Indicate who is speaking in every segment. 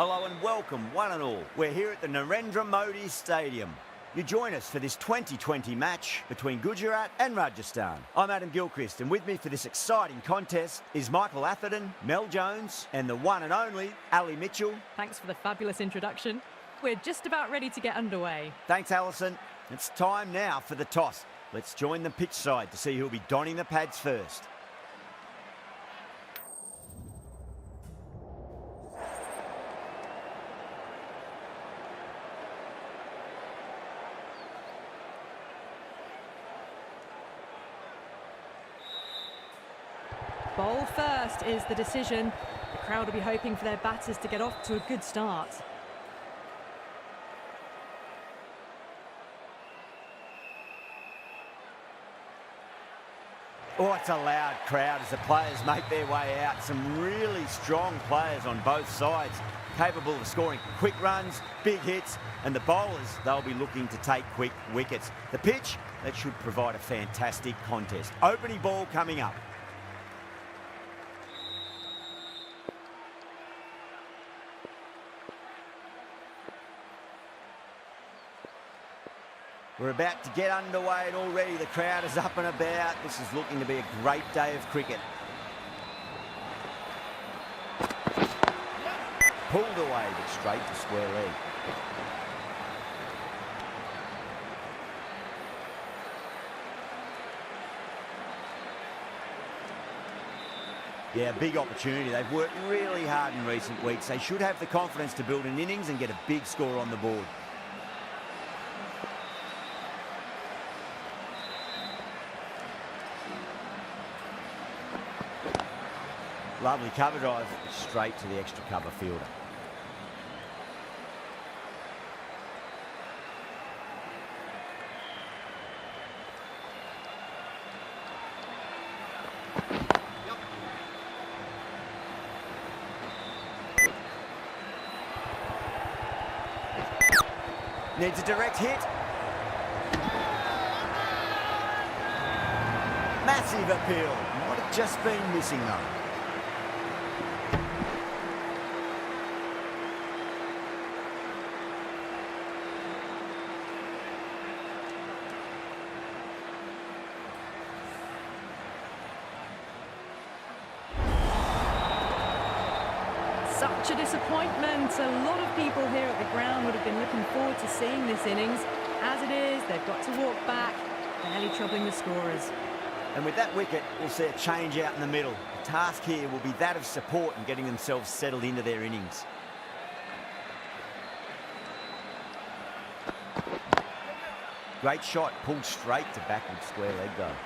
Speaker 1: Hello and welcome, one and all. We're here at the Narendra Modi Stadium. You join us for this 2020 match between Gujarat and Rajasthan. I'm Adam Gilchrist, and with me for this exciting contest is Michael Atherton, Mel Jones, and the one and only Ali Mitchell.
Speaker 2: Thanks for the fabulous introduction. We're just about ready to get underway.
Speaker 1: Thanks, Alison. It's time now for the toss. Let's join the pitch side to see who'll be donning the pads first.
Speaker 2: Bowl first is the decision. The crowd will be hoping for their batters to get off to a good start.
Speaker 1: Oh, it's a loud crowd as the players make their way out. Some really strong players on both sides, capable of scoring quick runs, big hits, and the bowlers, they'll be looking to take quick wickets. The pitch, that should provide a fantastic contest. Opening ball coming up. We're about to get underway and already the crowd is up and about. This is looking to be a great day of cricket. Pulled away, but straight to square leg. Yeah, big opportunity. They've worked really hard in recent weeks. They should have the confidence to build an innings and get a big score on the board. Lovely cover drive, straight to the extra cover fielder. Needs a direct hit. Massive appeal. Might have just been missing though.
Speaker 2: Such a disappointment. A lot of people here at the ground would have been looking forward to seeing this innings. As it is, they've got to walk back, barely troubling the scorers.
Speaker 1: And with that wicket, we'll see a change out in the middle. The task here will be that of support and getting themselves settled into their innings. Great shot, pulled straight to backward square leg though.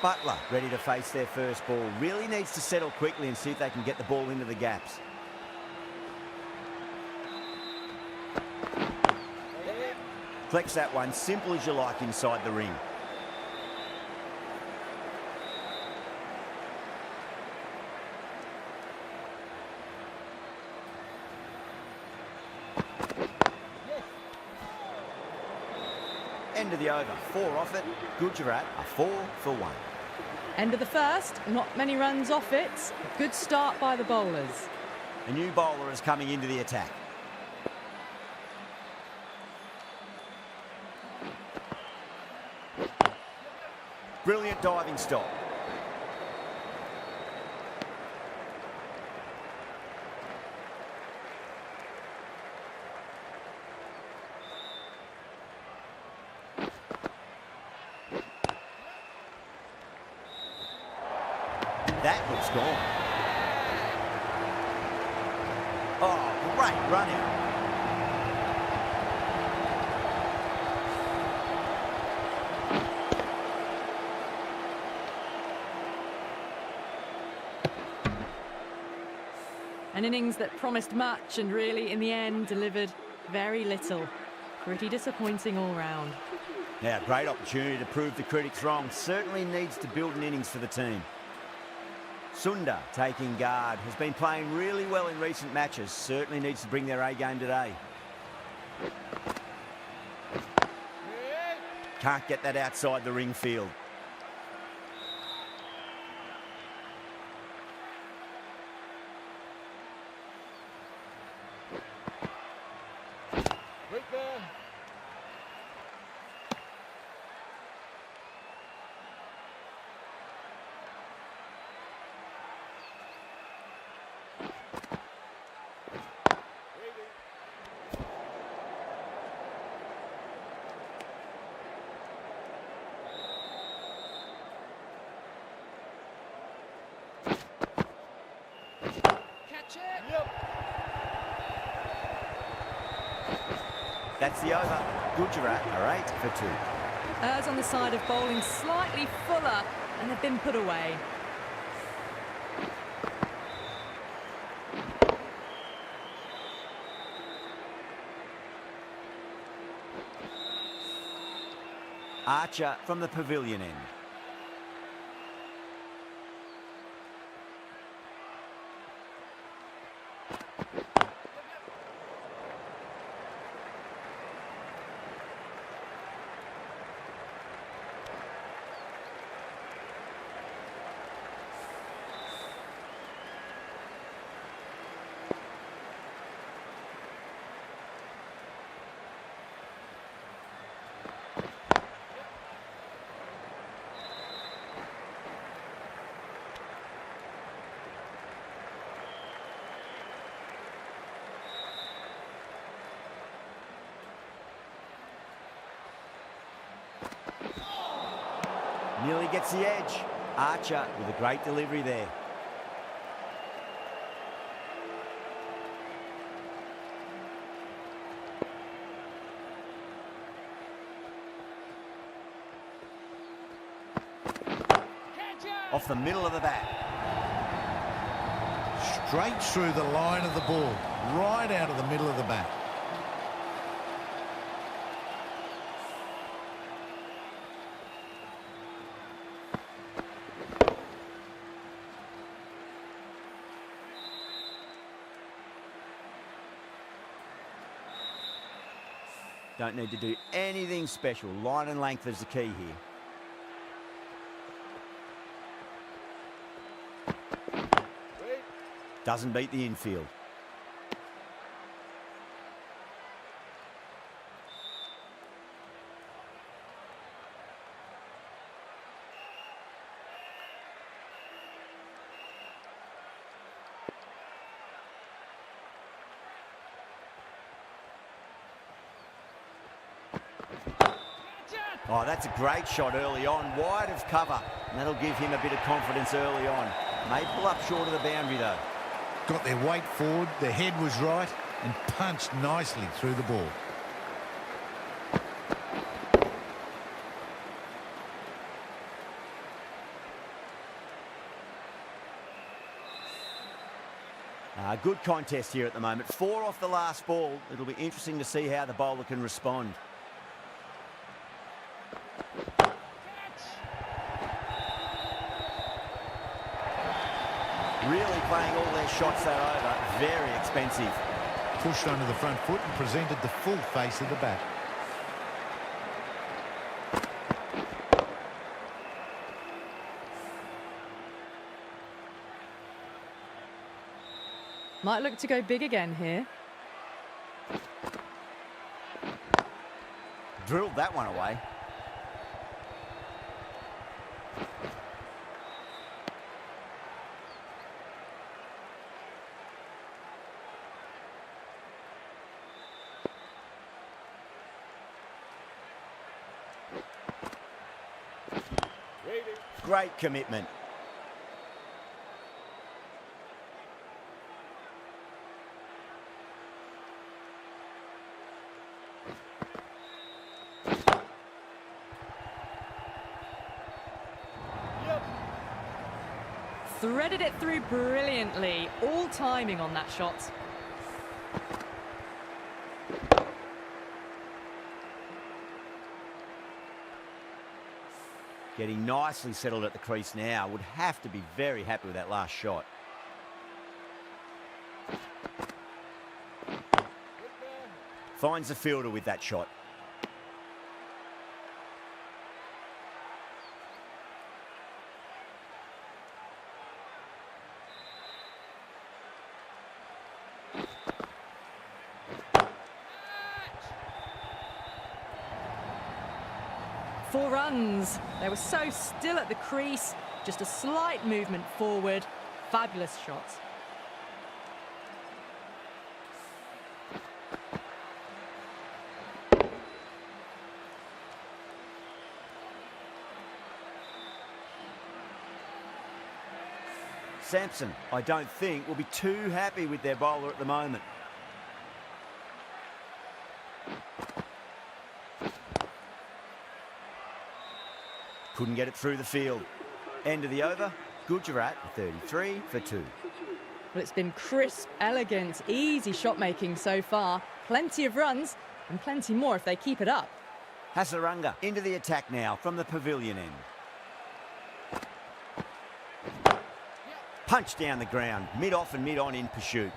Speaker 1: Butler ready to face their first ball. Really needs to settle quickly and see if they can get the ball into the gaps. Flex that one, simple as you like inside the ring. End of the over, 4 off it. Gujarat are 4 for 1.
Speaker 2: End of the first, not many runs off it. A good start by the bowlers.
Speaker 1: A new bowler is coming into the attack. Brilliant diving stop. That looks gone. Oh, great run out.
Speaker 2: An innings that promised much and really, in the end, delivered very little. Pretty disappointing all round.
Speaker 1: Now, great opportunity to prove the critics wrong. Certainly needs to build an innings for the team. Sundar taking guard, has been playing really well in recent matches. Certainly needs to bring their A game today. Can't get that outside the ring field. That's the over. Gujarat are 8 for 2.
Speaker 2: Errs on the side of bowling slightly fuller, and they've been put away.
Speaker 1: Archer from the pavilion end. Nearly gets the edge. Archer with a great delivery there. Off the middle of the bat.
Speaker 3: Straight through the line of the ball, right out of the middle of the bat.
Speaker 1: Don't need to do anything special. Line and length is the key here. Doesn't beat the infield. Oh, that's a great shot early on, wide of cover, and that'll give him a bit of confidence early on. May pull up short of the boundary though.
Speaker 3: Got their weight forward, their head was right, and punched nicely through the ball.
Speaker 1: Good contest here at the moment. 4 off the last ball. It'll be interesting to see how the bowler can respond. Really playing all their shots that over. Very expensive.
Speaker 3: Pushed under the front foot and presented the full face of the bat.
Speaker 2: Might look to go big again here.
Speaker 1: Drilled that one away. Great commitment.
Speaker 2: Threaded it through brilliantly. All timing on that shot.
Speaker 1: Getting nicely settled at the crease now. Would have to be very happy with that last shot. Finds the fielder with that shot.
Speaker 2: Four runs. They were so still at the crease. Just a slight movement forward. Fabulous shot.
Speaker 1: Sampson, I don't think, will be too happy with their bowler at the moment. Couldn't get it through the field. End of the over, Gujarat 33 for 2.
Speaker 2: Well, it's been crisp, elegant, easy shot making so far. Plenty of runs and plenty more if they keep it up.
Speaker 1: Hasaranga into the attack now from the pavilion end. Punch down the ground, mid-off and mid-on in pursuit.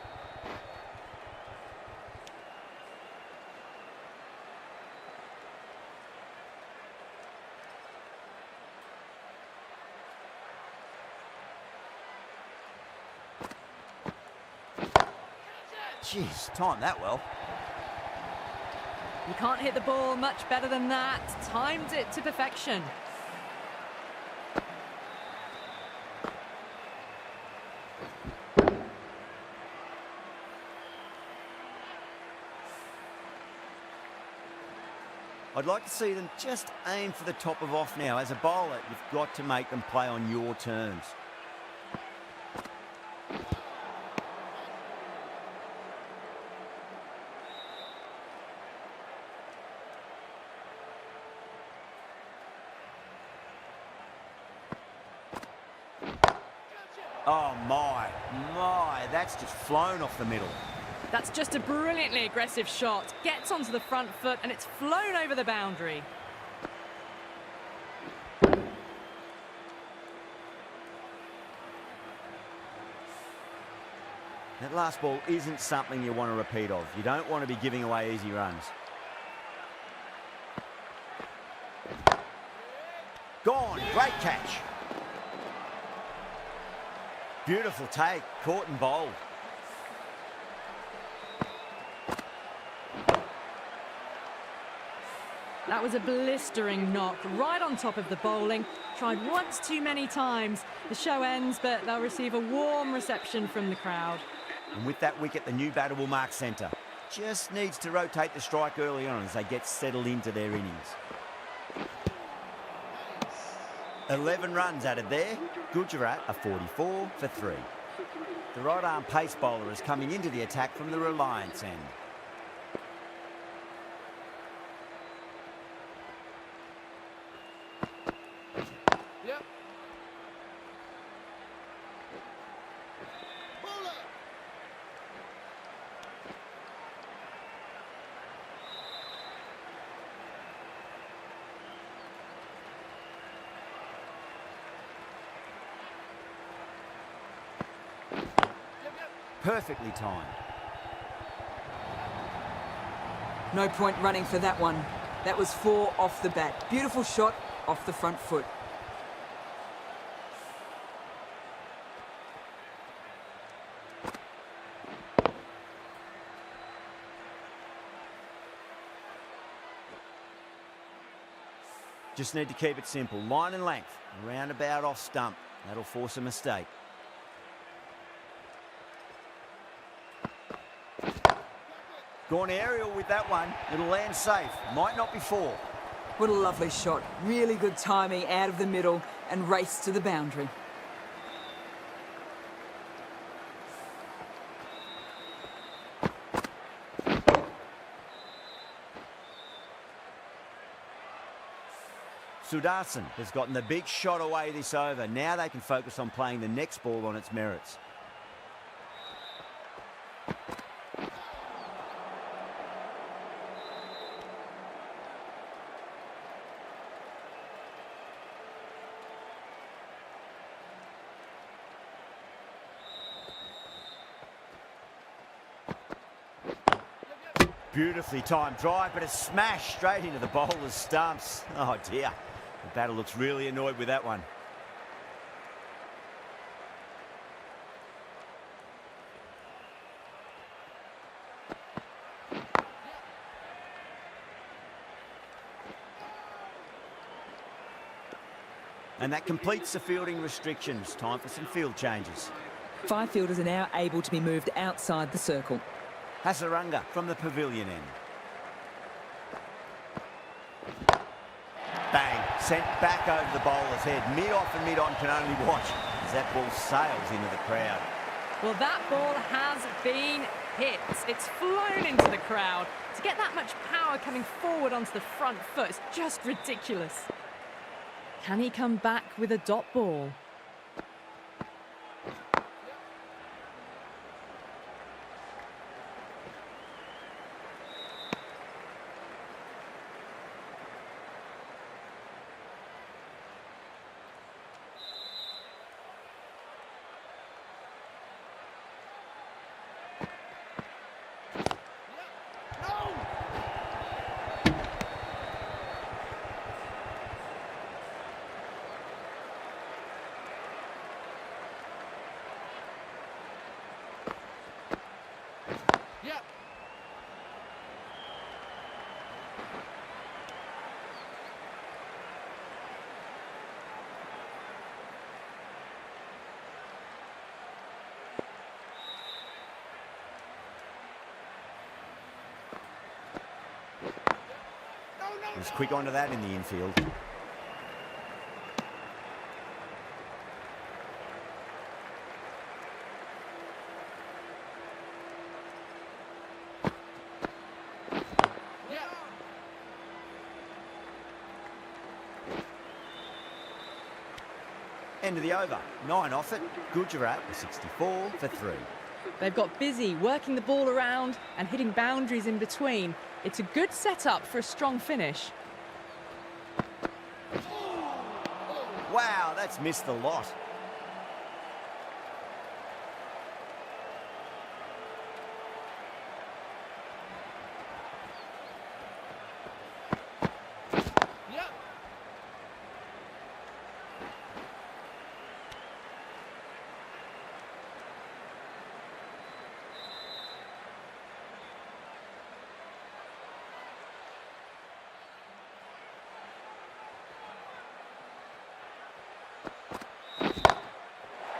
Speaker 1: Jeez, timed that well.
Speaker 2: You can't hit the ball much better than that. Timed it to perfection.
Speaker 1: I'd like to see them just aim for the top of off now. As a bowler, you've got to make them play on your terms. Oh my, that's just flown off the middle.
Speaker 2: That's just a brilliantly aggressive shot. Gets onto the front foot and it's flown over the boundary.
Speaker 1: That last ball isn't something you want to repeat of. You don't want to be giving away easy runs. Gone, great catch. Beautiful take, caught and bowled.
Speaker 2: That was a blistering knock right on top of the bowling. Tried once too many times. The show ends, but they'll receive a warm reception from the crowd.
Speaker 1: And with that wicket, the new batter will mark centre. Just needs to rotate the strike early on as they get settled into their innings. 11 runs added there. Gujarat are 44 for 3. The right-arm pace bowler is coming into the attack from the Reliance end. Perfectly timed.
Speaker 4: No point running for that one. That was 4 off the bat. Beautiful shot off the front foot.
Speaker 1: Just need to keep it simple. Line and length. Roundabout off stump. That'll force a mistake. Gone aerial with that one. It'll land safe. Might not be 4.
Speaker 4: What a lovely shot. Really good timing out of the middle and race to the boundary.
Speaker 1: Sudarshan has gotten the big shot away this over. Now they can focus on playing the next ball on its merits. Beautifully timed drive, but a smash straight into the bowler's stumps. Oh dear, the batter looks really annoyed with that one. And that completes the fielding restrictions. Time for some field changes.
Speaker 4: 5 fielders are now able to be moved outside the circle.
Speaker 1: Hasaranga from the pavilion end. Bang, sent back over the bowler's head. Mid-off and mid-on can only watch. as that ball sails into the crowd.
Speaker 2: Well, that ball has been hit. It's flown into the crowd. To get that much power coming forward onto the front foot is just ridiculous. Can he come back with a dot ball?
Speaker 1: He's quick onto that in the infield. End of the over. 9 off it. Gujarat with 64 for 3.
Speaker 2: They've got busy working the ball around and hitting boundaries in between. It's a good setup for a strong finish.
Speaker 1: Wow, that's missed the lot.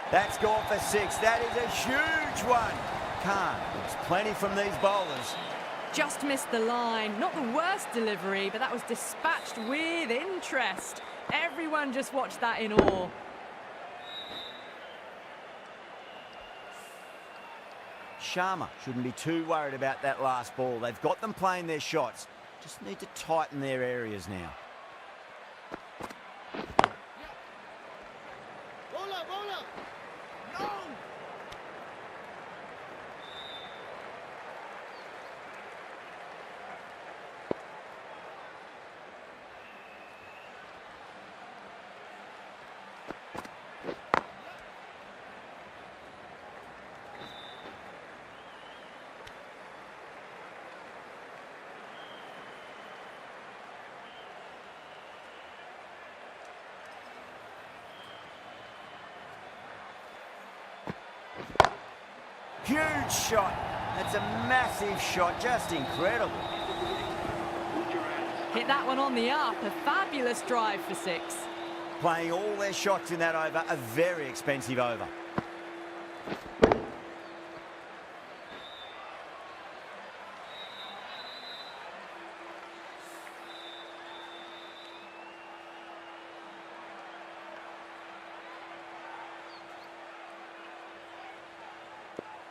Speaker 1: That's gone for 6. That is a huge one. Khan gets plenty from these bowlers.
Speaker 2: Just missed the line. Not the worst delivery, but that was dispatched with interest. Everyone just watched that in awe.
Speaker 1: Sharma shouldn't be too worried about that last ball. They've got them playing their shots. Just need to tighten their areas now. Huge shot. That's a massive shot. Just incredible.
Speaker 2: Hit that one on the up. A fabulous drive for 6.
Speaker 1: Playing all their shots in that over. A very expensive over.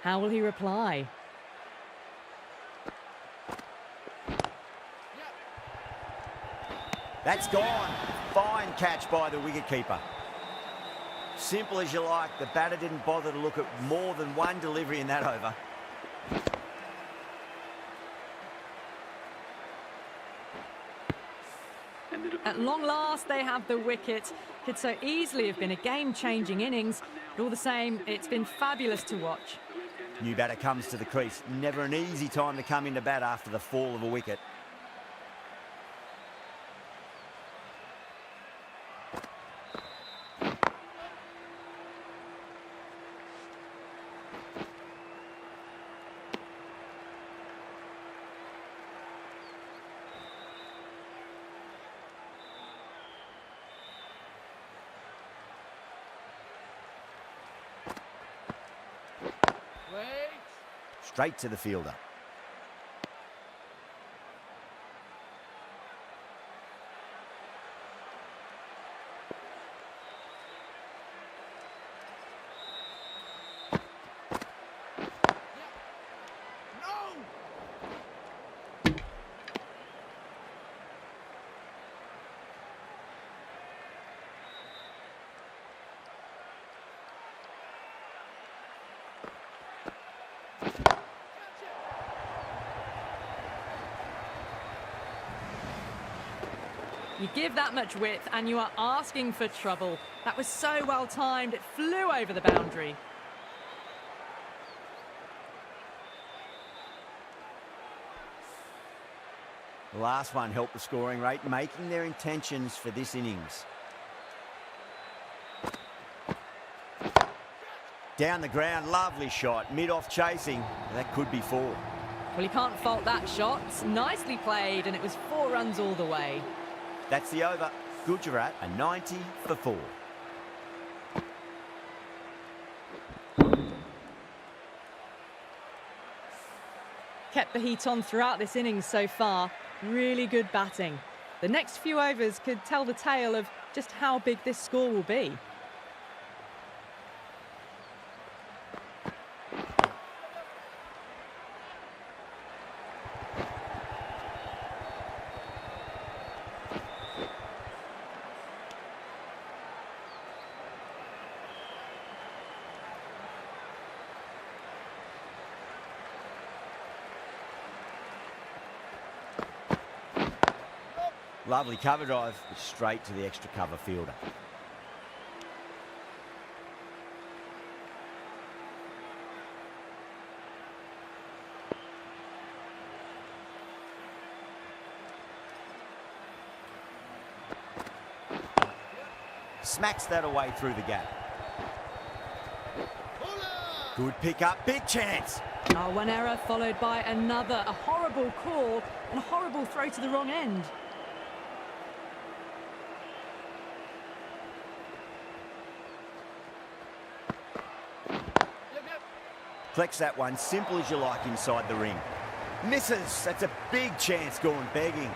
Speaker 2: How will he reply?
Speaker 1: That's gone. Fine catch by the wicketkeeper. Simple as you like. The batter didn't bother to look at more than one delivery in that over.
Speaker 2: At long last, they have the wicket. Could so easily have been a game-changing innings, but all the same, it's been fabulous to watch.
Speaker 1: New batter comes to the crease. Never an easy time to come into bat after the fall of a wicket. Straight to the fielder.
Speaker 2: You give that much width and you are asking for trouble. That was so well timed, it flew over the boundary.
Speaker 1: The last one helped the scoring rate, making their intentions for this innings. Down the ground, lovely shot, mid-off chasing. That could be 4.
Speaker 2: Well, you can't fault that shot. Nicely played, and it was 4 runs all the way.
Speaker 1: That's the over. Gujarat, a 90 for 4.
Speaker 2: Kept the heat on throughout this innings so far. Really good batting. The next few overs could tell the tale of just how big this score will be.
Speaker 1: Lovely cover drive, straight to the extra cover fielder. Smacks that away through the gap. Good pick up, big chance.
Speaker 2: Oh, one error followed by another. A horrible call and a horrible throw to the wrong end.
Speaker 1: Collects that one, simple as you like inside the ring. Misses, that's a big chance going begging.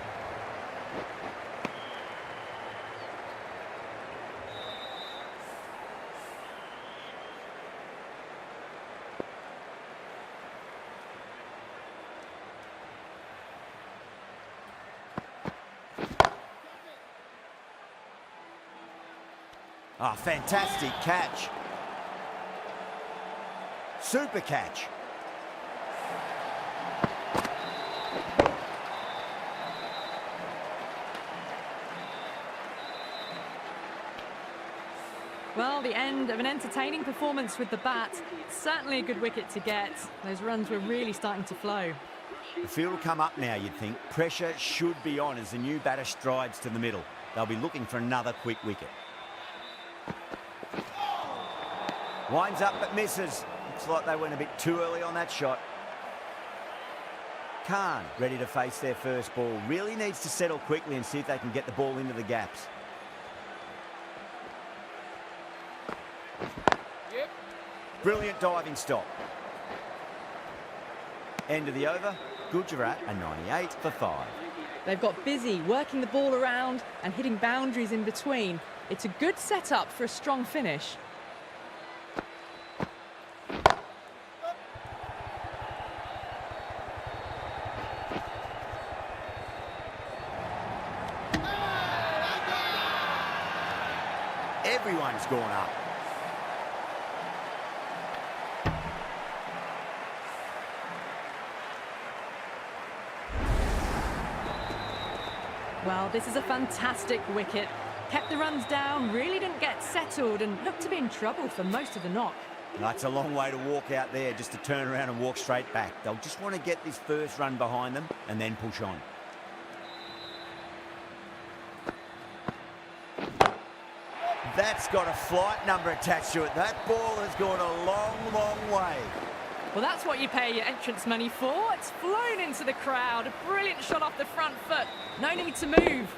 Speaker 1: Ah, fantastic catch. Super catch.
Speaker 2: Well, the end of an entertaining performance with the bat. Certainly a good wicket to get. Those runs were really starting to flow.
Speaker 1: The field will come up now, you'd think. Pressure should be on as the new batter strides to the middle. They'll be looking for another quick wicket. Winds up but misses. Looks like they went a bit too early on that shot. Khan ready to face their first ball. Really needs to settle quickly and see if they can get the ball into the gaps. Brilliant diving stop. End of the over. Gujarat a 98 for 5.
Speaker 2: They've got busy working the ball around and hitting boundaries in between. It's a good setup for a strong finish.
Speaker 1: Everyone's gone up.
Speaker 2: Well, this is a fantastic wicket. Kept the runs down, really didn't get settled and looked to be in trouble for most of the knock.
Speaker 1: That's a long way to walk out there just to turn around and walk straight back. They'll just want to get this first run behind them and then push on. That's got a flight number attached to it. That ball has gone a long, long way.
Speaker 2: Well, that's what you pay your entrance money for. It's flown into the crowd. A brilliant shot off the front foot. No need to move.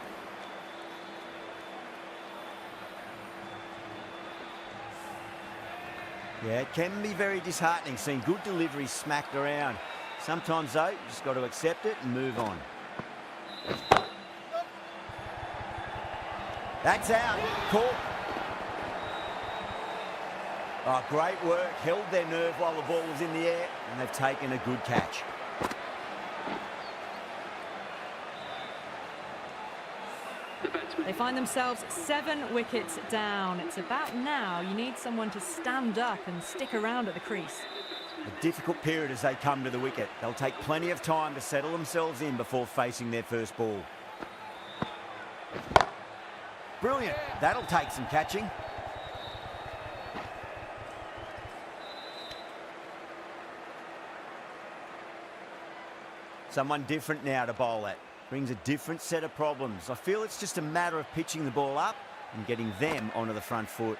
Speaker 1: Yeah, it can be very disheartening seeing good deliveries smacked around. Sometimes, though, you just got to accept it and move on. That's out. Caught. Oh, great work. Held their nerve while the ball was in the air, and they've taken a good catch.
Speaker 2: They find themselves 7 wickets down. It's about now you need someone to stand up and stick around at the crease.
Speaker 1: A difficult period as they come to the wicket. They'll take plenty of time to settle themselves in before facing their first ball. Brilliant. That'll take some catching. Someone different now to bowl at. Brings a different set of problems. I feel it's just a matter of pitching the ball up and getting them onto the front foot.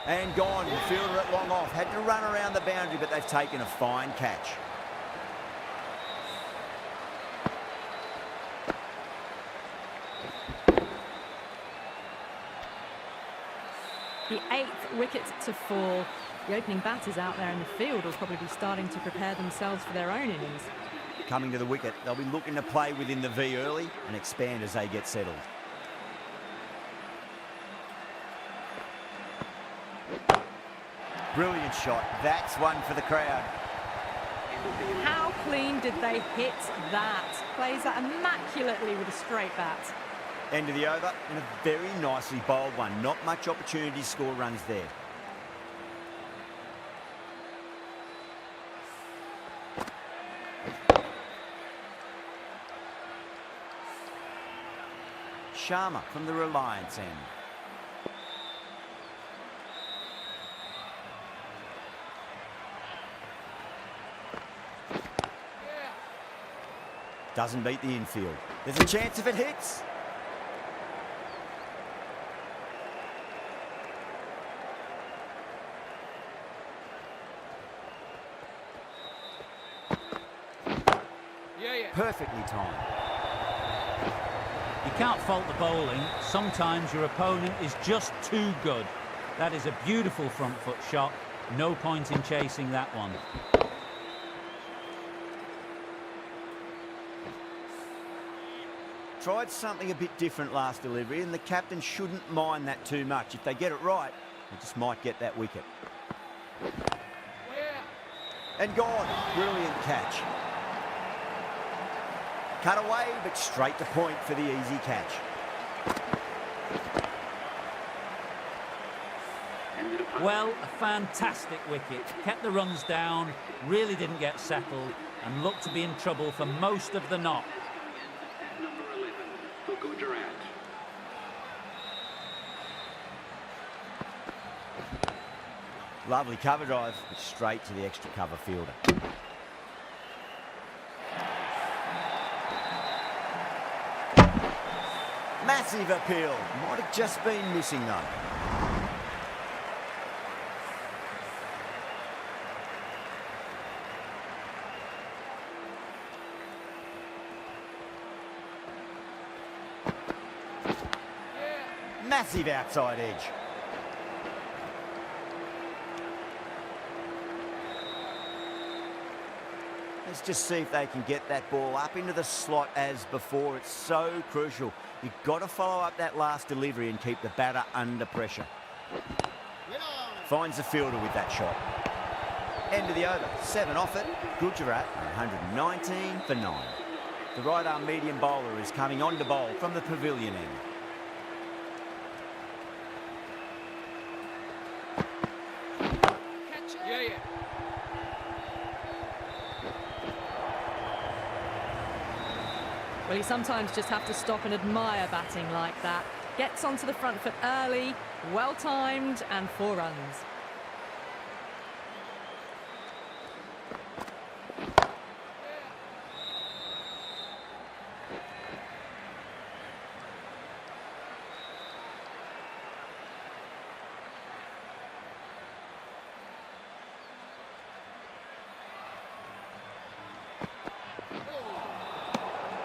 Speaker 1: And gone. The fielder at long off. Had to run around the boundary, but they've taken a fine catch.
Speaker 2: The 8th wicket to fall. The opening batters out there in the field will probably be starting to prepare themselves for their own innings.
Speaker 1: Coming to the wicket, they'll be looking to play within the V early and expand as they get settled. Brilliant shot. That's one for the crowd.
Speaker 2: How clean did they hit that? Plays that immaculately with a straight bat.
Speaker 1: End of the over, and a very nicely bowled one. Not much opportunity to score runs there. Sharma from the Reliance end. Doesn't beat the infield. There's a chance if it hits. Perfectly timed.
Speaker 5: You can't fault the bowling. Sometimes your opponent is just too good. That is a beautiful front foot shot. No point in chasing that one.
Speaker 1: Tried something a bit different last delivery, and the captain shouldn't mind that too much. If they get it right, they just might get that wicket. And gone. Brilliant catch. Cut away, but straight to point for the easy catch.
Speaker 5: Well, a fantastic wicket. Kept the runs down, really didn't get settled, and looked to be in trouble for most of the knock.
Speaker 1: Lovely cover drive, straight to the extra cover fielder. Massive appeal. Might have just been missing though. Massive outside edge. Let's just see if they can get that ball up into the slot as before. It's so crucial. You've got to follow up that last delivery and keep the batter under pressure. Finds the fielder with that shot. End of the over. 7 off it. Gujarat 119 for 9. The right arm medium bowler is coming on to bowl from the pavilion end.
Speaker 2: Well, you sometimes just have to stop and admire batting like that. Gets onto the front foot early, well-timed, and 4 runs.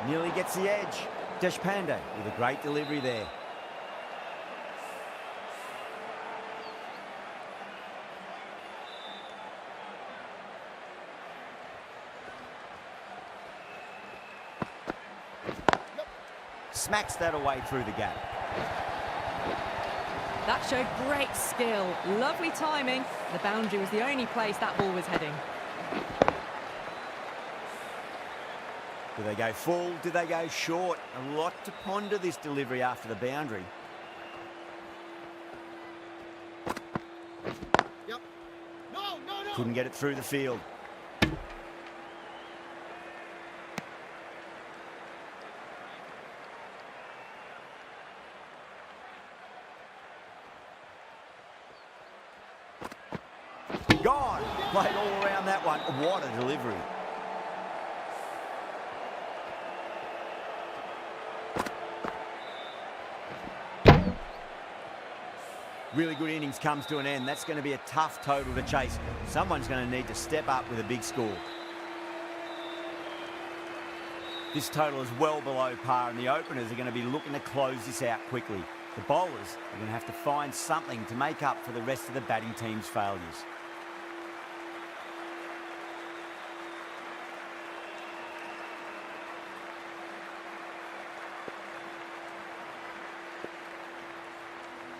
Speaker 1: Nearly gets the edge. Deshpande with a great delivery there. Smacks that away through the gap.
Speaker 2: That showed great skill, lovely timing. The boundary was the only place that ball was heading.
Speaker 1: Do they go full? Do they go short? A lot to ponder this delivery after the boundary. Couldn't get it through the field. played all around that one. What a delivery. Really good innings comes to an end. That's going to be a tough total to chase. Someone's going to need to step up with a big score. This total is well below par, and the openers are going to be looking to close this out quickly. The bowlers are going to have to find something to make up for the rest of the batting team's failures.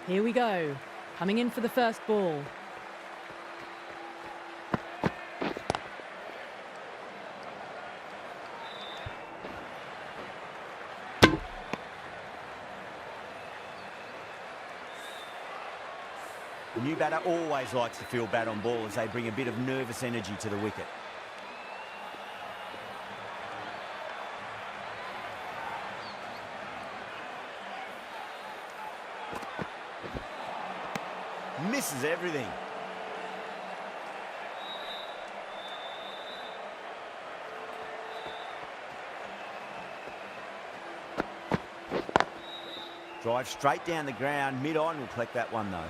Speaker 2: Here we go. Coming in for the first ball.
Speaker 1: The new batter always likes to feel bat on ball as they bring a bit of nervous energy to the wicket. Misses everything. Drive straight down the ground. Mid-on will collect that one though.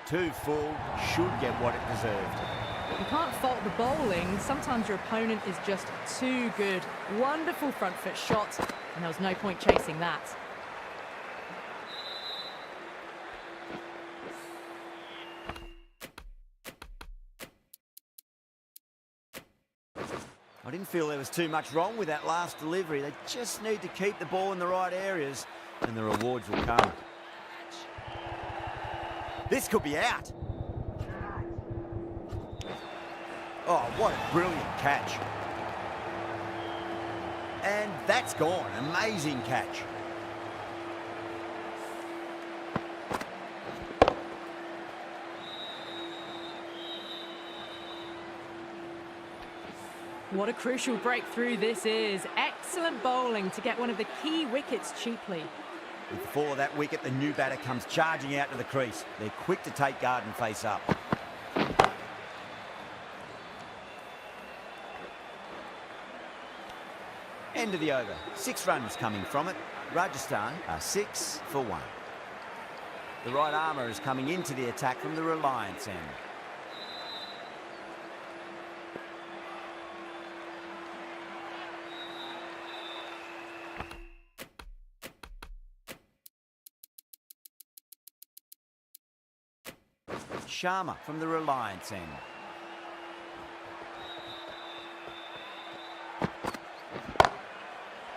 Speaker 1: Too full, should get what it deserved.
Speaker 2: You can't fault the bowling. Sometimes your opponent is just too good. Wonderful front foot shot, and there was no point chasing that.
Speaker 1: I didn't feel there was too much wrong with that last delivery. They just need to keep the ball in the right areas, and the rewards will come. This could be out. Oh, what a brilliant catch. And that's gone. Amazing catch.
Speaker 2: What a crucial breakthrough this is. Excellent bowling to get one of the key wickets cheaply.
Speaker 1: With the fall of that wicket, the new batter comes charging out to the crease. They're quick to take guard and face up. End of the over. 6 runs coming from it. Rajasthan are 6 for 1. The right armour is coming into the attack from the Reliance end. Sharma from the Reliance end.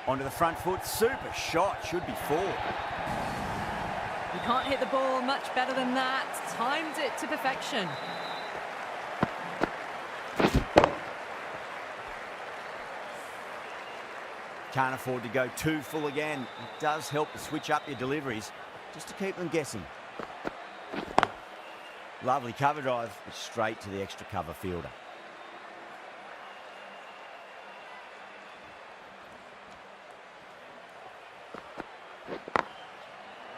Speaker 1: Onto the front foot, super shot, should be 4.
Speaker 2: You can't hit the ball much better than that. Timed it to perfection.
Speaker 1: Can't afford to go too full again. It does help to switch up your deliveries, just to keep them guessing. Lovely cover drive, but straight to the extra cover fielder.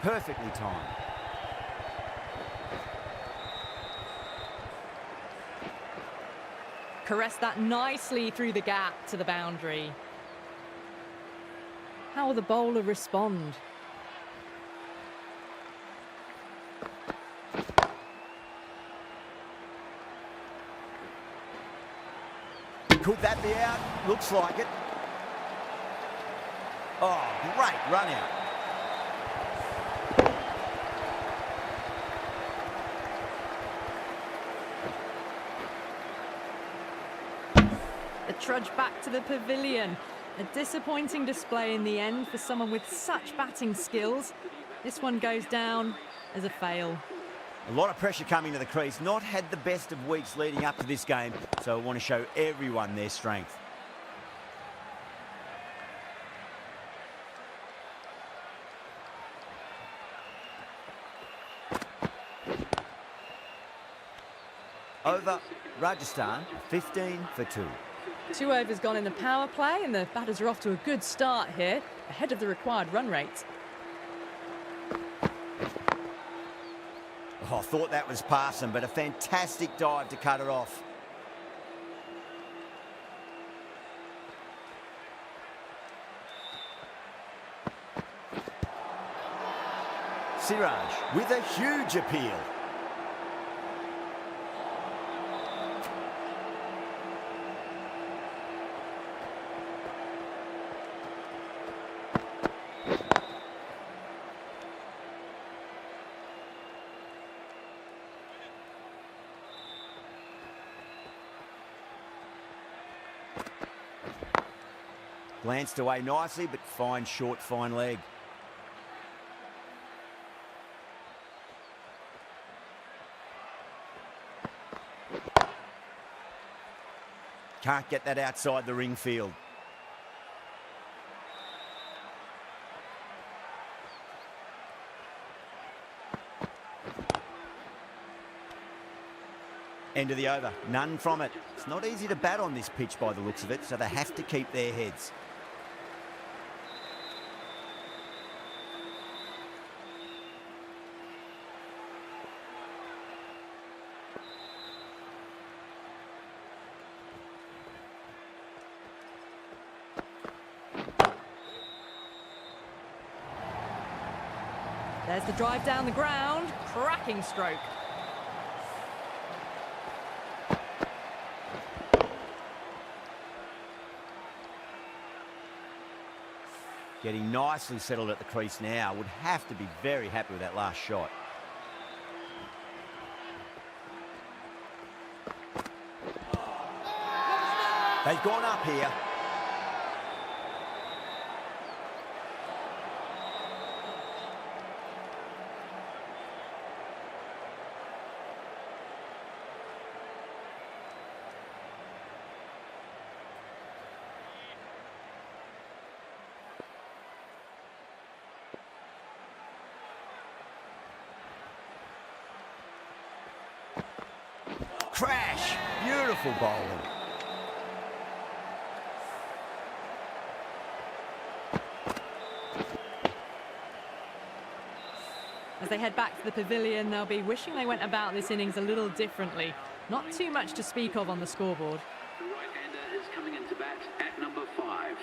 Speaker 1: Perfectly timed.
Speaker 2: Caress that nicely through the gap to the boundary. How will the bowler respond?
Speaker 1: Could that be out? Looks like it. Oh, great run out.
Speaker 2: A trudge back to the pavilion. A disappointing display in the end for someone with such batting skills. This one goes down as a fail.
Speaker 1: A lot of pressure coming to the crease. Not had the best of weeks leading up to this game, so I want to show everyone their strength. Over, Rajasthan 15 for 2.
Speaker 2: 2 overs gone in the power play, and the batters are off to a good start here, ahead of the required run rate.
Speaker 1: Oh, I thought that was passing, but a fantastic dive to cut it off. Siraj with a huge appeal. Glanced away nicely, but fine short, fine leg. Can't get that outside the ring field. End of the over, none from it. It's not easy to bat on this pitch by the looks of it, so they have to keep their heads.
Speaker 2: There's the drive down the ground. Cracking stroke.
Speaker 1: Getting nicely settled at the crease now. Would have to be very happy with that last shot. They've gone up here. Crash! Beautiful bowling.
Speaker 2: As they head back to the pavilion, they'll be wishing they went about this innings a little differently. Not too much to speak of on the scoreboard.
Speaker 6: The right-hander is coming into bat at number 5.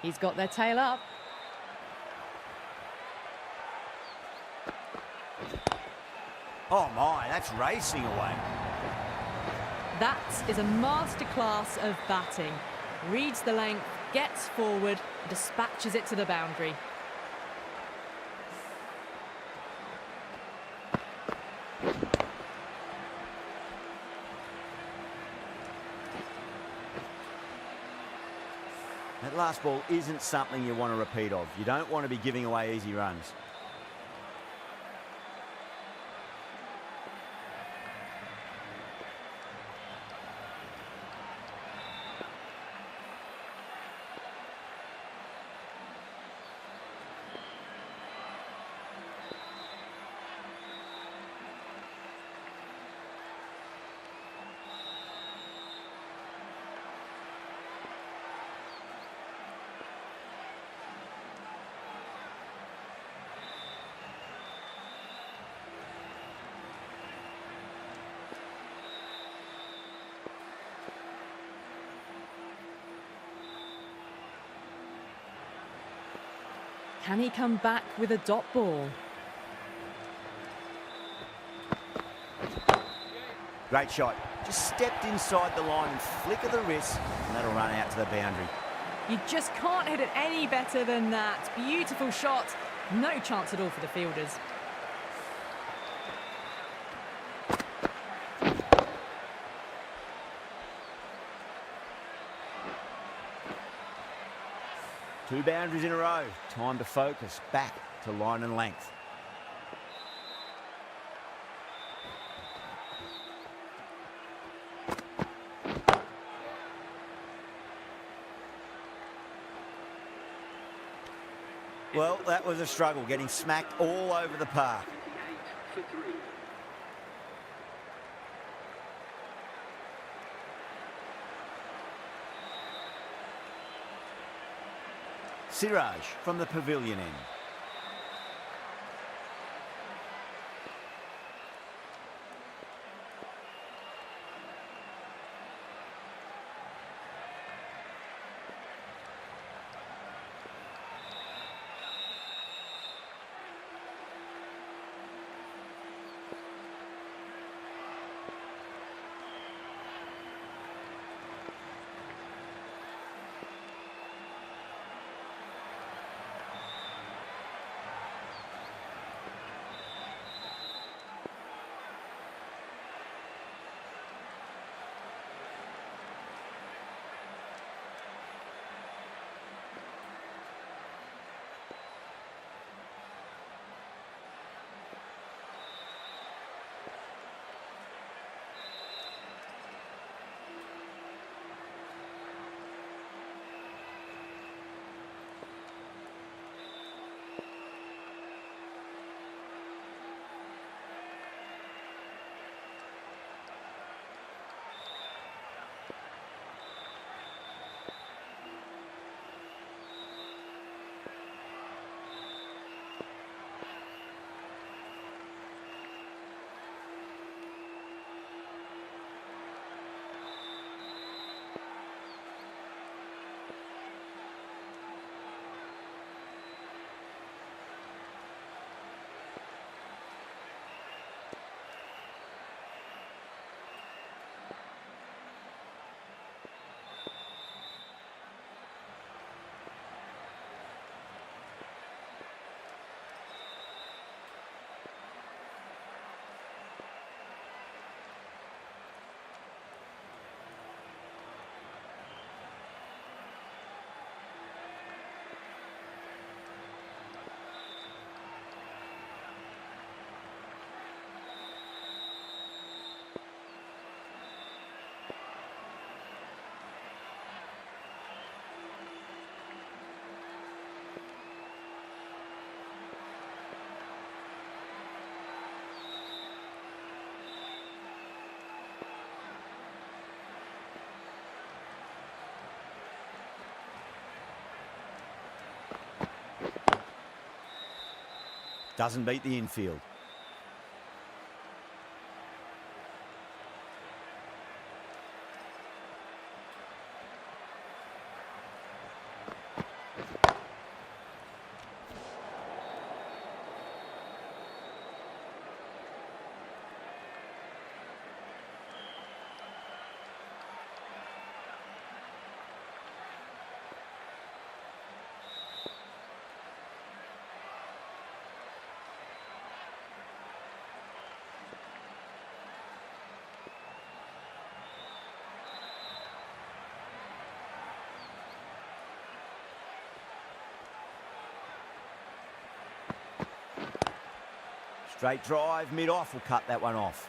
Speaker 2: He's got their tail up.
Speaker 1: Oh my, that's racing away.
Speaker 2: That is a masterclass of batting. Reads the length, gets forward, dispatches it to the boundary.
Speaker 1: That last ball isn't something you want to repeat of. You don't want to be giving away easy runs.
Speaker 2: Can he come back with a dot ball?
Speaker 1: Great shot. Just stepped inside the line and flick of the wrist, and that'll run out to the boundary.
Speaker 2: You just can't hit it any better than that. Beautiful shot. No chance at all for the fielders.
Speaker 1: Two boundaries in a row. Time to focus back to line and length. Well, that was a struggle, getting smacked all over the park.
Speaker 6: 8 for 3.
Speaker 1: Siraj from the pavilion end. Doesn't beat the infield. Straight drive, mid-off will cut that one off.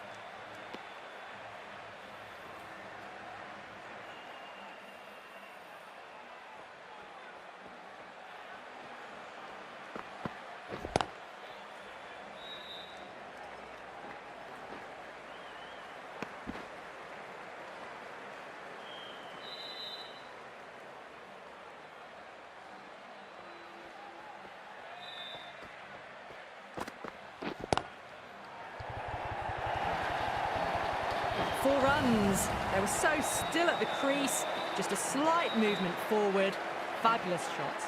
Speaker 2: Four runs. They were so still at the crease. Just a slight movement forward. Fabulous shot.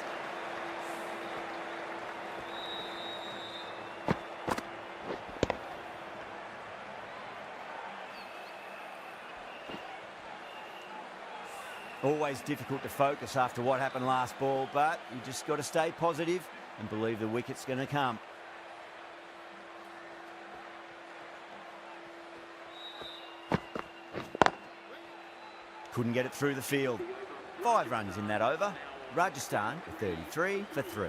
Speaker 1: Always difficult to focus after what happened last ball, but you just got to stay positive and believe the wicket's going to come. Couldn't get it through the field. 5 runs in that over. Rajasthan 33 for 3.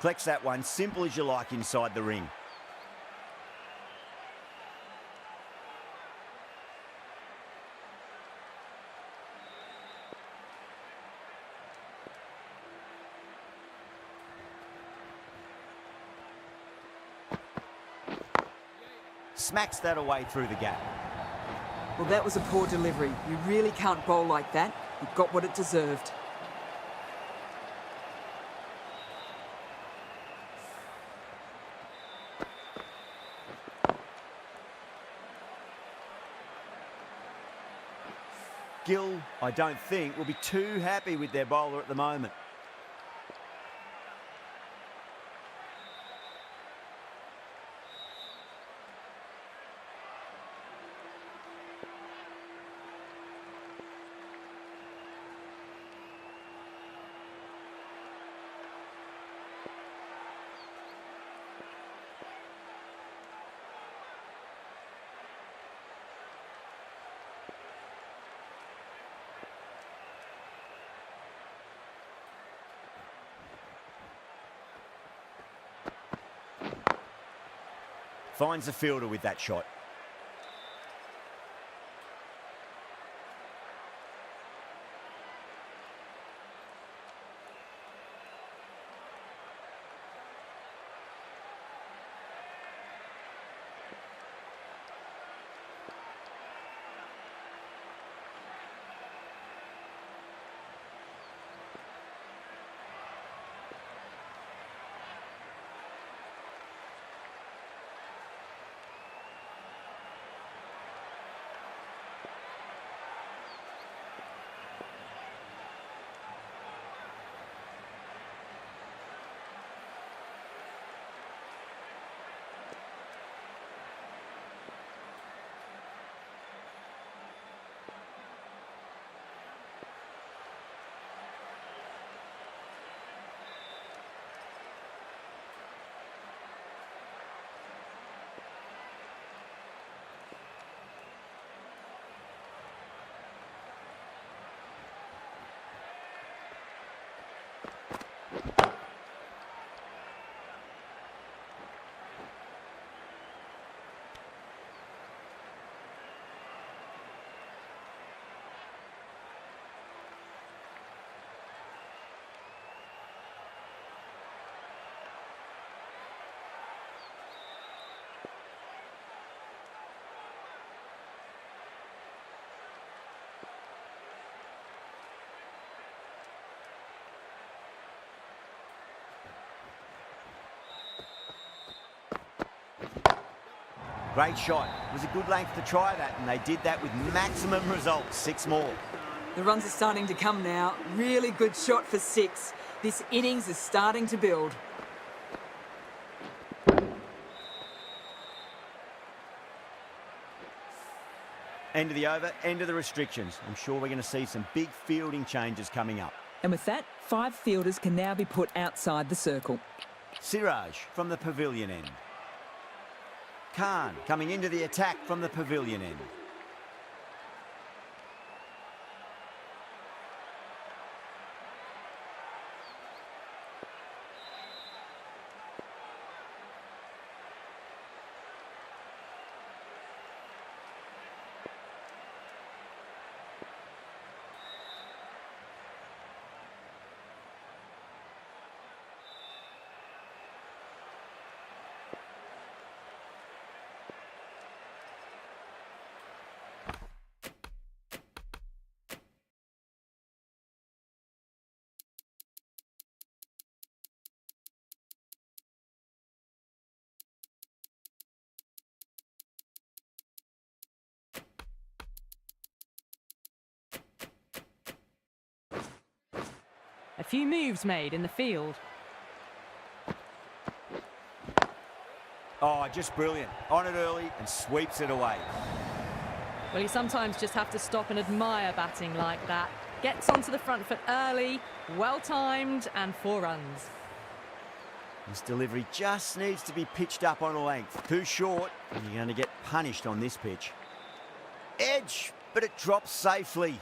Speaker 1: Collects that one, simple as you like inside the ring. Smacks that away through the gap.
Speaker 4: Well, that was a poor delivery. You really can't bowl like that. It got what it deserved.
Speaker 1: Gill, I don't think, will be too happy with their bowler at the moment. Finds the fielder with that shot. Great shot. It was a good length to try that, and they did that with maximum results. 6 more.
Speaker 4: The runs are starting to come now. Really good shot for 6. This innings is starting to build.
Speaker 1: End of the over, end of the restrictions. I'm sure we're going to see some big fielding changes coming up.
Speaker 4: And with that, 5 fielders can now be put outside the circle.
Speaker 1: Siraj from the pavilion end. Khan coming into the attack from the pavilion end.
Speaker 2: A few moves made in the field.
Speaker 1: Oh, just brilliant. On it early and sweeps it away.
Speaker 2: Well, you sometimes just have to stop and admire batting like that. Gets onto the front foot early, well-timed, and 4 runs.
Speaker 1: This delivery just needs to be pitched up on a length. Too short, and you're going to get punished on this pitch. Edge, but it drops safely.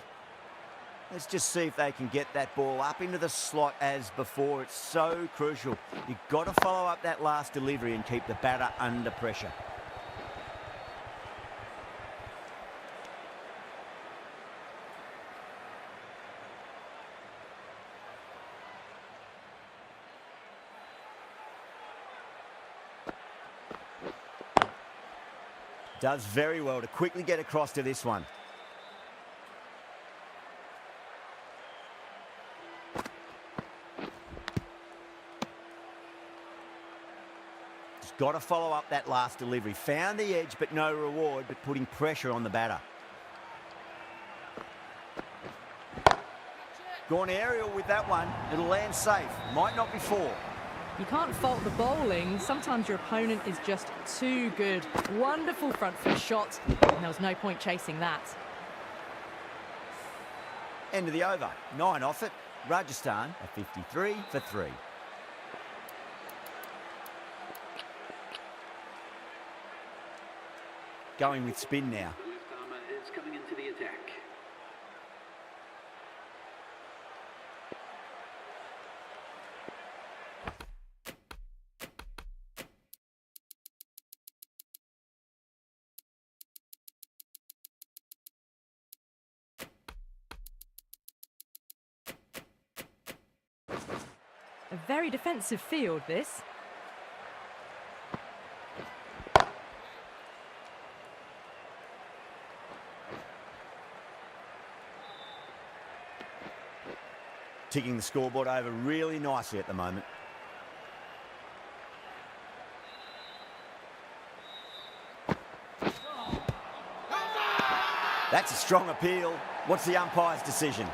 Speaker 1: Let's just see if they can get that ball up into the slot as before. It's so crucial. You've got to follow up that last delivery and keep the batter under pressure. Does very well to quickly get across to this one. Just got to follow up that last delivery. Found the edge, but no reward, but putting pressure on the batter. Gone aerial with that one. It'll land safe. Might not be 4.
Speaker 2: You can't fault the bowling. Sometimes your opponent is just too good. Wonderful front foot shot, and there was no point chasing that.
Speaker 1: End of the over. 9 off it. Rajasthan at 53 for 3. Going with spin now.
Speaker 6: The left armour is coming into the attack.
Speaker 2: A very defensive field, this.
Speaker 1: Ticking the scoreboard over really nicely at the moment. That's a strong appeal. What's the umpire's decision?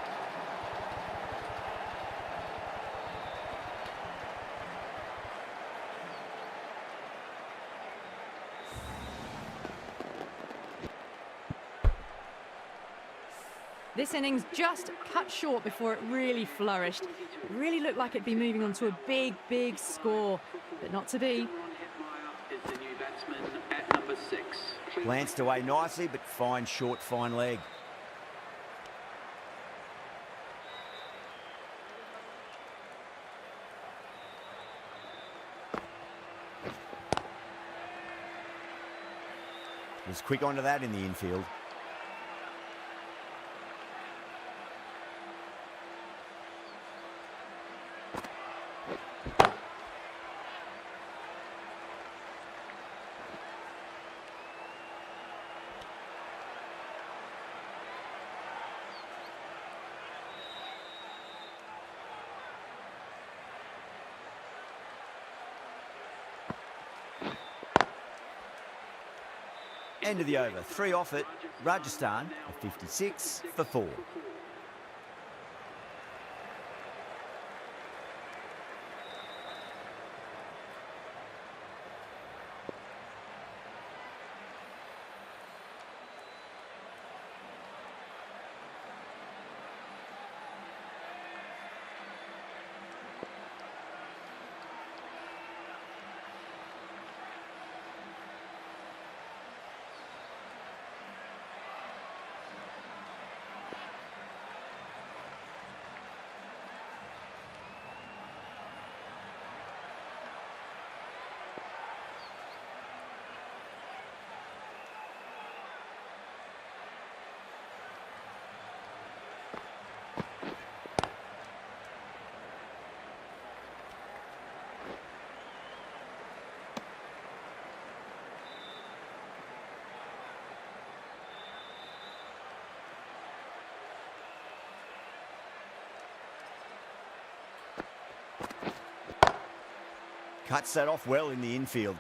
Speaker 2: This innings just cut short before it really flourished. It really looked like it'd be moving on to a big, big score, but not to be.
Speaker 6: Is the new batsman at number 6.
Speaker 1: Glanced away nicely, but fine short, fine leg. Was quick onto that in the infield. End of the over. 3 off it. Rajasthan at 56 for 4. Cuts that off well in the infield.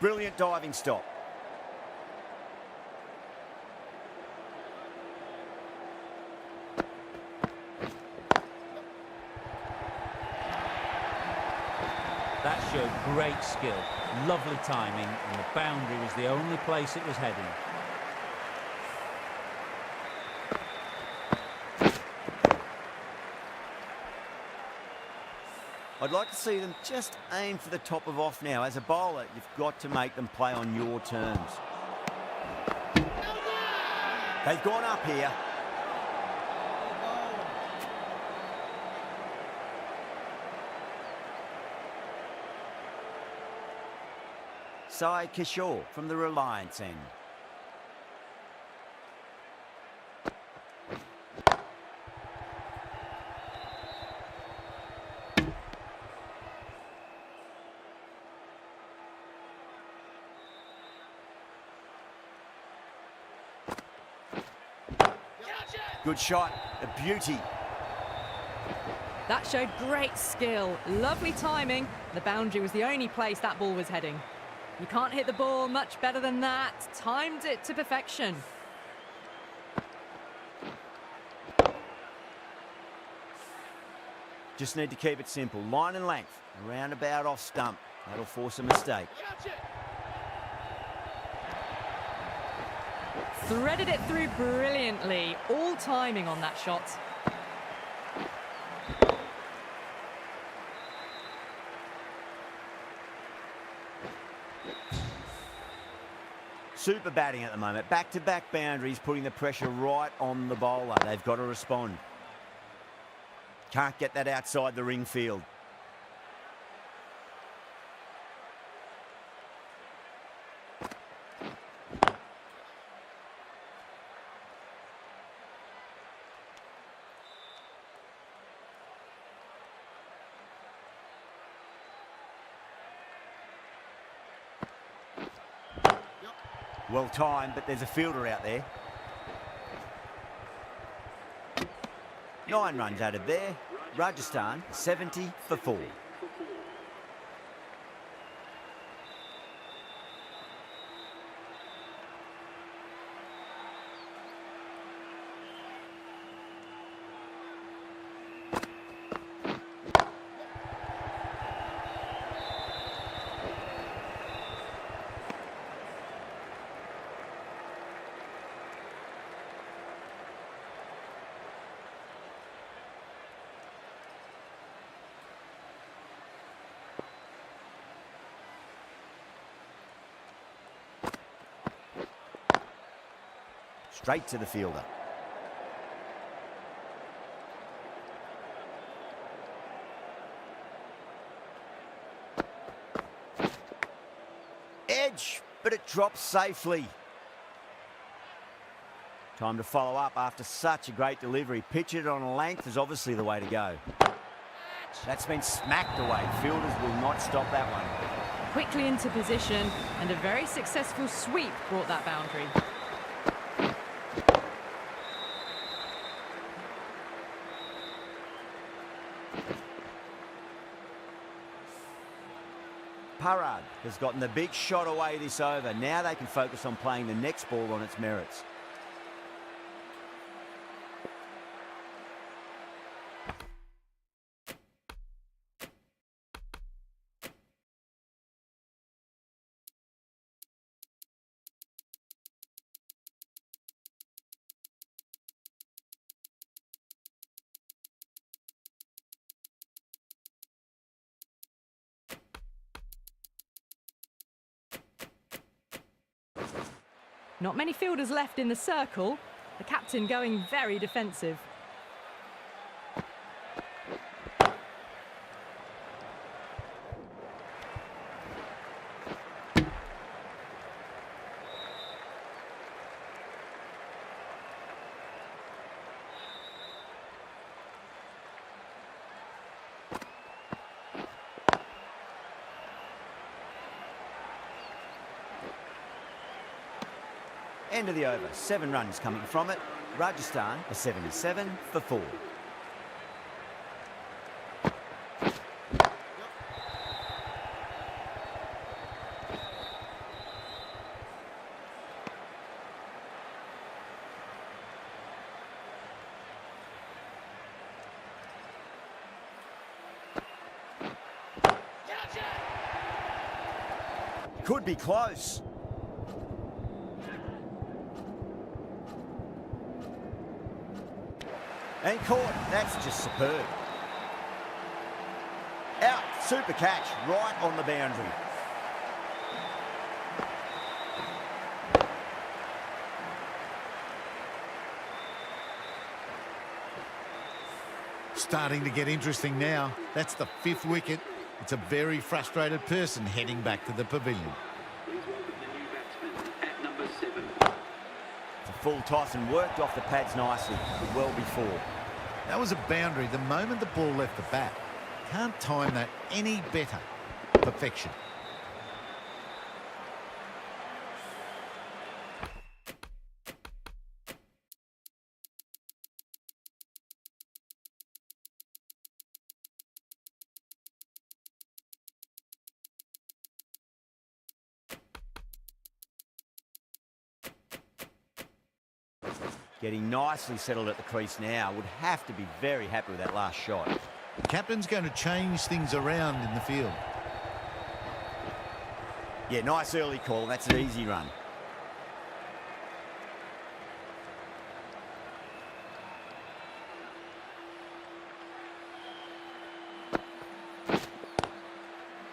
Speaker 1: Brilliant diving stop.
Speaker 5: That showed great skill, lovely timing, and the boundary was the only place it was heading.
Speaker 1: I'd like to see them just aim for the top of off now. As a bowler, you've got to make them play on your terms. They've gone up here. Sai Kishore from the Reliance end. Good shot, a beauty.
Speaker 2: That showed great skill, lovely timing. The boundary was the only place that ball was heading. You can't hit the ball much better than that. Timed it to perfection.
Speaker 1: Just need to keep it simple. Line and length, around about off stump. That'll force a mistake.
Speaker 2: Threaded it through brilliantly. All timing on that shot.
Speaker 1: Super batting at the moment. Back-to-back boundaries, putting the pressure right on the bowler. They've got to respond. Can't get that outside the ring field. Well timed, but there's a fielder out there. 9 runs added there. Rajasthan 70 for 4. Straight to the fielder. Edge, but it drops safely. Time to follow up after such a great delivery. Pitch it on a length is obviously the way to go. That's been smacked away. Fielders will not stop that one.
Speaker 2: Quickly into position, and a very successful sweep brought that boundary.
Speaker 1: Parag has gotten the big shot away this over. Now they can focus on playing the next ball on its merits.
Speaker 2: Not many fielders left in the circle. The captain going very defensive.
Speaker 1: End of the over, 7 runs coming from it. Rajasthan are 77 for 4. Could be close. And caught. That's just superb. Out. Super catch. Right on the boundary.
Speaker 3: Starting to get interesting now. That's the 5th wicket. It's a very frustrated person heading back to the pavilion.
Speaker 6: Please welcome the new batsman at number 7.
Speaker 1: It's a full toss and worked off the pads nicely. Well before.
Speaker 3: That was a boundary the moment the ball left the bat. Can't time that any better. Perfection.
Speaker 1: Getting nicely settled at the crease now. Would have to be very happy with that last shot.
Speaker 3: The captain's going to change things around in the field.
Speaker 1: Yeah, nice early call. That's an easy run.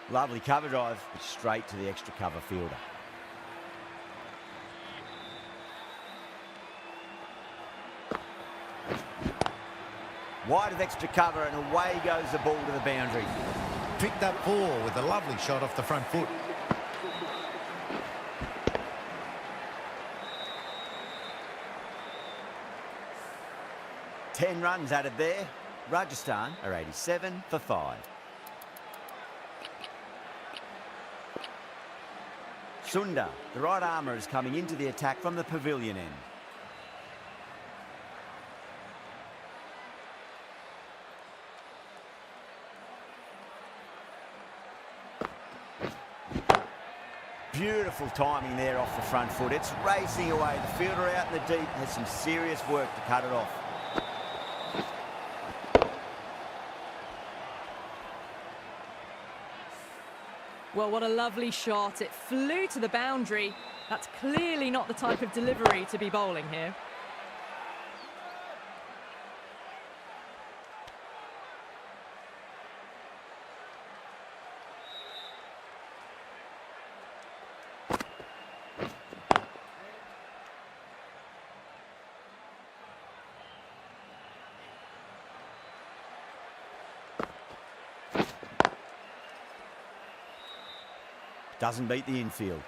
Speaker 1: Lovely cover drive, but straight to the extra cover fielder. Wide of extra cover and away goes the ball to the boundary.
Speaker 3: Picked up 4 with a lovely shot off the front foot.
Speaker 1: Ten runs added there. Rajasthan are 87 for 5. Sundar, the right armour, is coming into the attack from the pavilion end. Beautiful timing there off the front foot. It's racing away. The fielder out in the deep has some serious work to cut it off.
Speaker 2: Well, what a lovely shot. It flew to the boundary. That's clearly not the type of delivery to be bowling here.
Speaker 1: Doesn't beat the infield.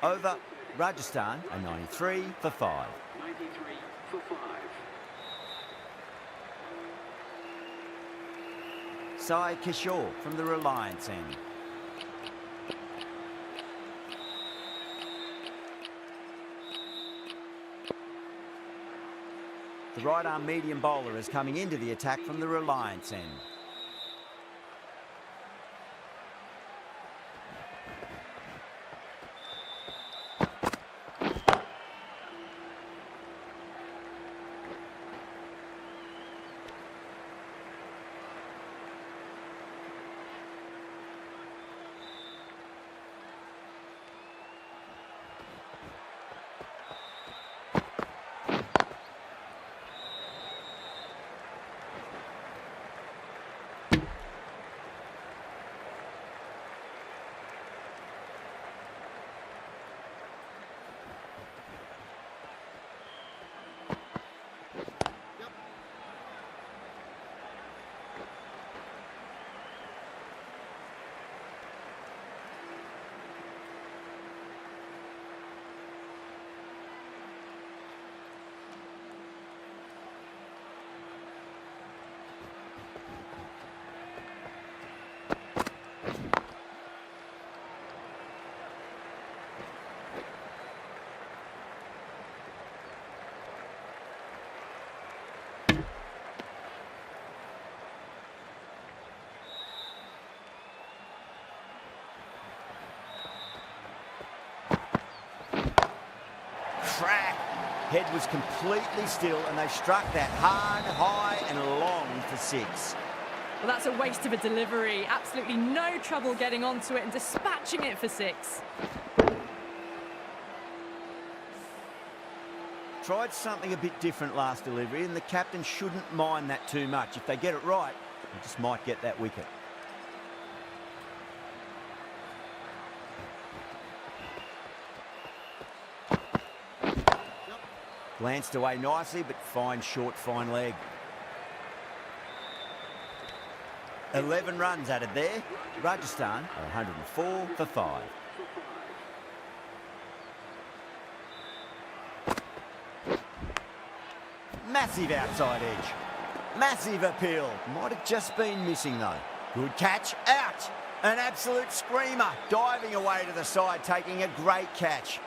Speaker 1: Over. Rajasthan are 93 for 5.
Speaker 6: 93 for 5.
Speaker 1: Sai Kishore from the Reliance end. The right arm medium bowler is coming into the attack from the Reliance end. track. Head was completely still and they struck that hard, high and long for 6.
Speaker 2: Well, that's a waste of a delivery. Absolutely no trouble getting onto it and dispatching it for 6.
Speaker 1: Tried something a bit different last delivery and the captain shouldn't mind that too much. If they get it right, they just might get that wicket. Glanced away nicely, but fine short, fine leg. 11 runs added there. Rajasthan are 104 for 5. Massive outside edge. Massive appeal. Might have just been missing though. Good catch. Out. An absolute screamer. Diving away to the side, taking a great catch.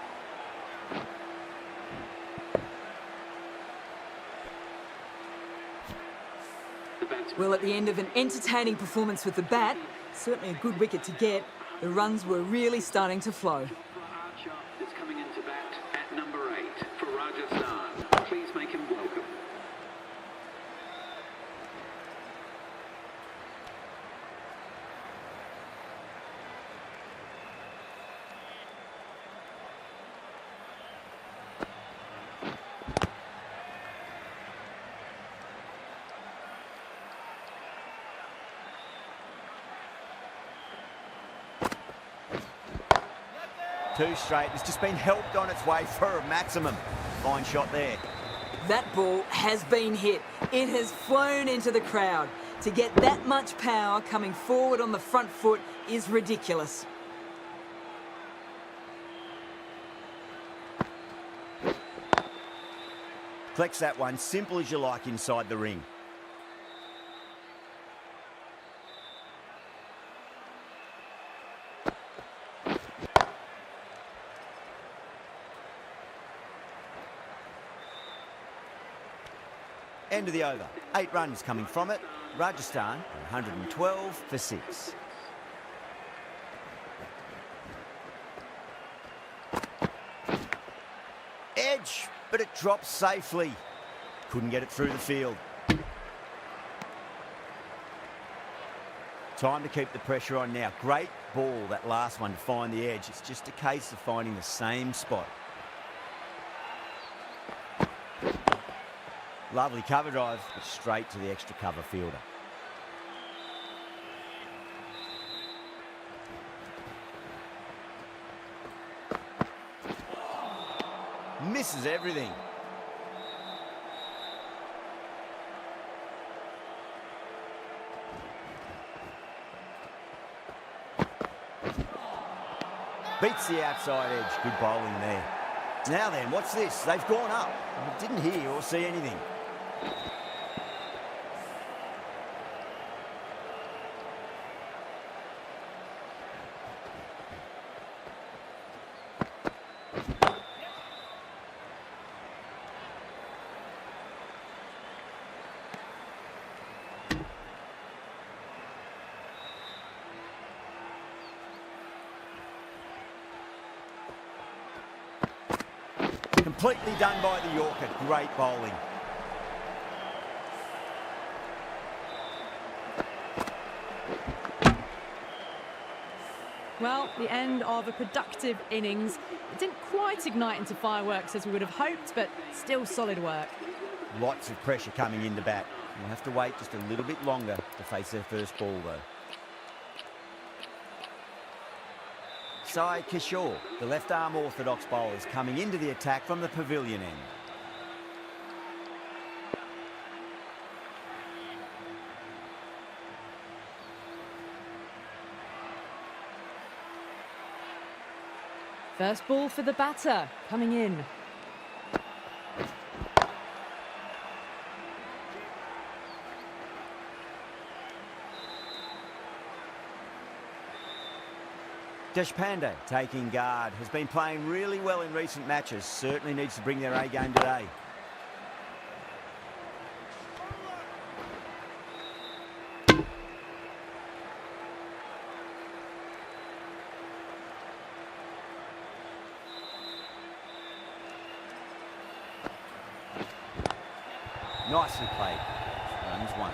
Speaker 4: Well, at the end of an entertaining performance with the bat, certainly a good wicket to get, the runs were really starting to flow.
Speaker 6: Archer is coming into bat at number 8 for Rajasthan. Please make him welcome.
Speaker 1: Two straight. It's just been helped on its way for a maximum. Fine shot there.
Speaker 4: That ball has been hit. It has flown into the crowd. To get that much power coming forward on the front foot is ridiculous.
Speaker 1: Collects that one, simple as you like inside the ring. End of the over. 8 runs coming from it. Rajasthan 112 for 6. Edge, but it drops safely. Couldn't get it through the field. Time to keep the pressure on now. Great ball, that last one, to find the edge. It's just a case of finding the same spot. Lovely cover drive, but straight to the extra cover fielder. Misses everything. Beats the outside edge. Good bowling there. Now then, what's this? They've gone up. I didn't hear or see anything. Completely done by the Yorker. Great bowling.
Speaker 2: Well, the end of a productive innings. It didn't quite ignite into fireworks as we would have hoped, but still solid work.
Speaker 1: Lots of pressure coming into bat. We'll have to wait just a little bit longer to face their first ball, though. Sai Kishore, the left-arm orthodox bowler, is coming into the attack from the pavilion end.
Speaker 2: First ball for the batter, coming in.
Speaker 1: Deshpande taking guard, has been playing really well in recent matches, certainly needs to bring their A game today. Nicely played. Runs one.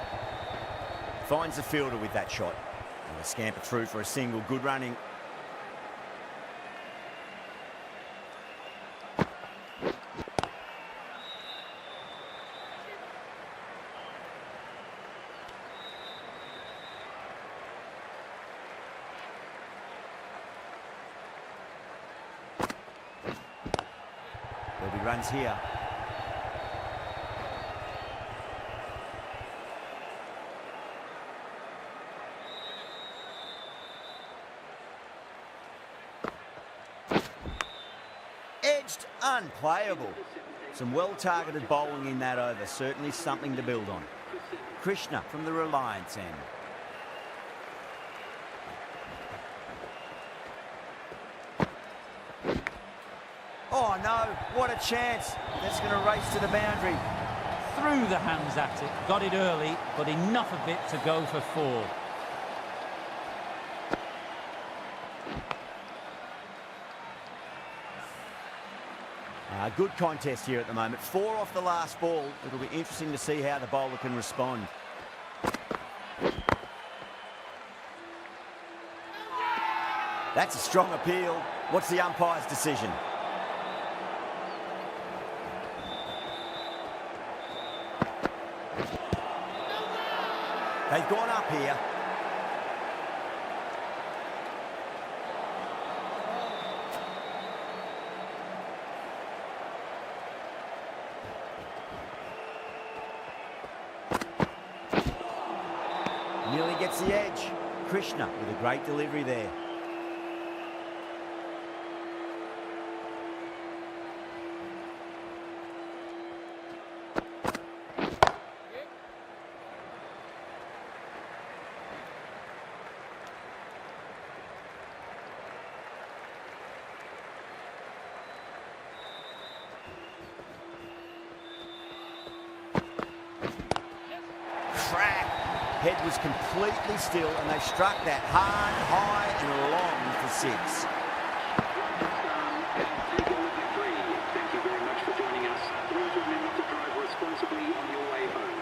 Speaker 1: Finds the fielder with that shot. And they scamper through for a single. Good running. There'll be runs here. Edged, unplayable. Some well-targeted bowling in that over. Certainly something to build on. Krishna from the Reliance end. Oh no, what a chance. That's going to race to the boundary.
Speaker 5: Threw the hands at it, got it early, but enough of it to go for 4.
Speaker 1: Good contest here at the moment. 4 off the last ball. It'll be interesting to see how the bowler can respond. That's a strong appeal. What's the umpire's decision? They've gone up here. Nearly gets the edge. Krishna with a great delivery there. Crack. Head was completely still and they struck that hard, high and long for 6.
Speaker 6: Take a look at 3. Thank you very much for joining us. Please remember to drive responsibly on your way home.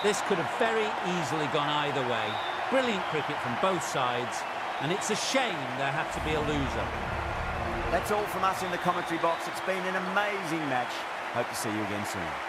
Speaker 5: This could have very easily gone either way. Brilliant cricket from both sides, and it's a shame there had to be a loser.
Speaker 1: That's all from us in the commentary box. It's been an amazing match. Hope to see you again soon.